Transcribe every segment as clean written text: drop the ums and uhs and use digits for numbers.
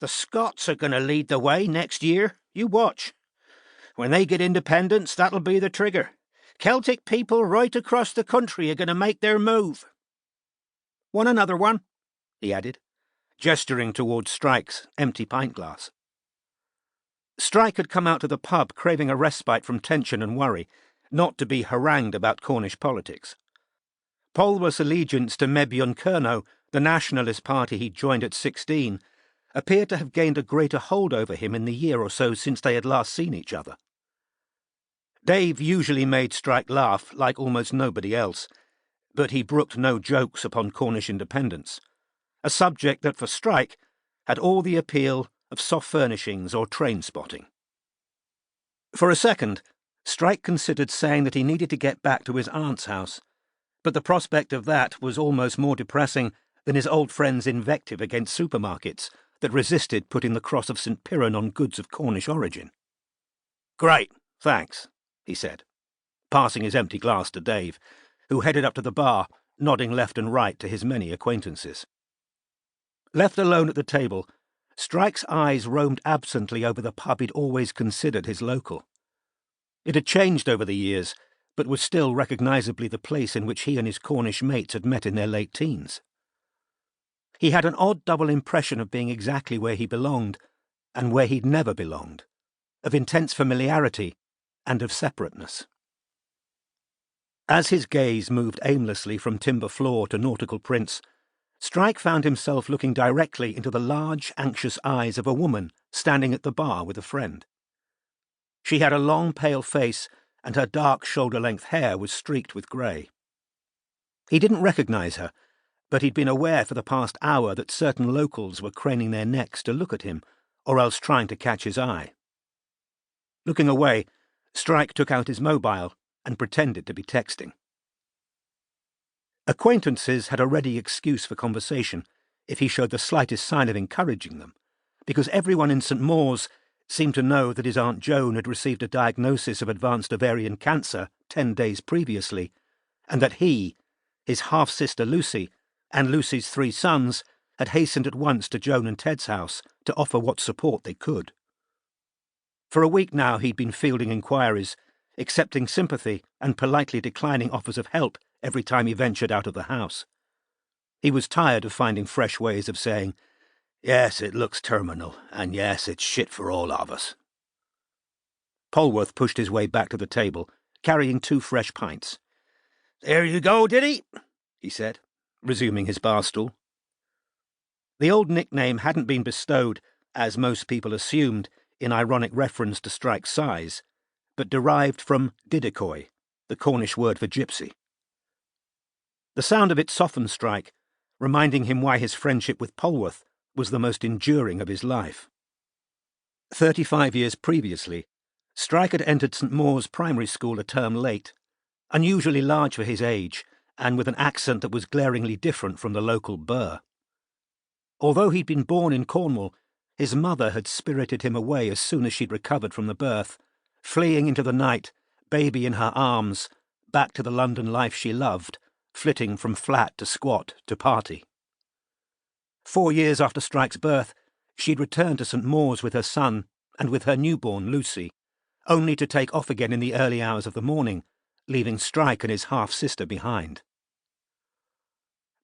The Scots are going to lead the way next year. You watch. When they get independence, that'll be the trigger. Celtic people right across the country are going to make their move. Want another one? He added, gesturing towards Strike's empty pint glass. Strike had come out to the pub craving a respite from tension and worry, not to be harangued about Cornish politics. Polwarth's allegiance to Mebyon Kerno, the nationalist party he'd joined at 16, appeared to have gained a greater hold over him in the year or so since they had last seen each other. Dave usually made Strike laugh like almost nobody else, but he brooked no jokes upon Cornish independence, a subject that for Strike had all the appeal of soft furnishings or train spotting. For a second, Strike considered saying that he needed to get back to his aunt's house, but the prospect of that was almost more depressing than his old friend's invective against supermarkets that resisted putting the cross of St. Piran on goods of Cornish origin. "Great, thanks," he said, passing his empty glass to Dave, who headed up to the bar, nodding left and right to his many acquaintances. Left alone at the table, Strike's eyes roamed absently over the pub he'd always considered his local. It had changed over the years, but was still recognisably the place in which he and his Cornish mates had met in their late teens. He had an odd double impression of being exactly where he belonged, and where he'd never belonged, of intense familiarity and of separateness. As his gaze moved aimlessly from timber floor to nautical prints, Strike found himself looking directly into the large, anxious eyes of a woman standing at the bar with a friend. She had a long, pale face, and her dark shoulder-length hair was streaked with grey. He didn't recognise her, but he'd been aware for the past hour that certain locals were craning their necks to look at him, or else trying to catch his eye. Looking away, Strike took out his mobile and pretended to be texting. Acquaintances had a ready excuse for conversation if he showed the slightest sign of encouraging them, because everyone in St. Mawes seemed to know that his Aunt Joan had received a diagnosis of advanced ovarian cancer 10 days previously, and that he, his half-sister Lucy, and Lucy's 3 sons had hastened at once to Joan and Ted's house to offer what support they could. For a week now he'd been fielding inquiries, accepting sympathy and politely declining offers of help every time he ventured out of the house. He was tired of finding fresh ways of saying, "Yes, it looks terminal, and yes, it's shit for all of us." Polwarth pushed his way back to the table, carrying 2 fresh pints. "There you go, Diddy," he said, resuming his bar stool. The old nickname hadn't been bestowed, as most people assumed, in ironic reference to Strike's size, but derived from didikoi, the Cornish word for gypsy. The sound of it softened Strike, reminding him why his friendship with Polwarth was the most enduring of his life. 35 years previously, Strike had entered St. Mawes Primary School a term late, unusually large for his age, and with an accent that was glaringly different from the local burr. Although he'd been born in Cornwall, his mother had spirited him away as soon as she'd recovered from the birth, fleeing into the night, baby in her arms, back to the London life she loved, flitting from flat to squat to party. 4 years after Strike's birth, she'd returned to St. Mawes with her son and with her newborn, Lucy, only to take off again in the early hours of the morning, leaving Strike and his half-sister behind.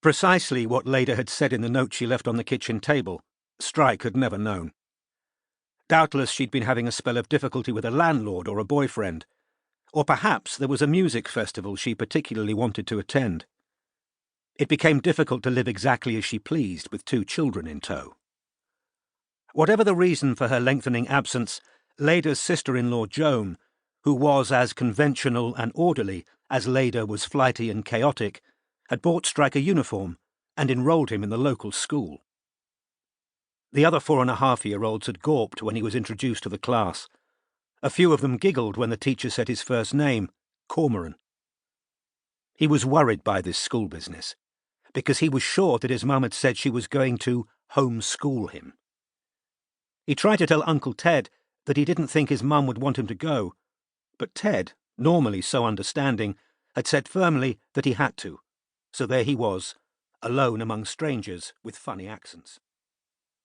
Precisely what Leda had said in the note she left on the kitchen table, Strike had never known. Doubtless she'd been having a spell of difficulty with a landlord or a boyfriend, or perhaps there was a music festival she particularly wanted to attend. It became difficult to live exactly as she pleased with 2 children in tow. Whatever the reason for her lengthening absence, Leda's sister-in-law Joan, who was as conventional and orderly as Leda was flighty and chaotic, had bought Strike a uniform and enrolled him in the local school. The other 4.5-year-olds had gawped when he was introduced to the class. A few of them giggled when the teacher said his first name, Cormoran. He was worried by this school business, because he was sure that his mum had said she was going to home-school him. He tried to tell Uncle Ted that he didn't think his mum would want him to go, but Ted, normally so understanding, had said firmly that he had to, so there he was, alone among strangers with funny accents.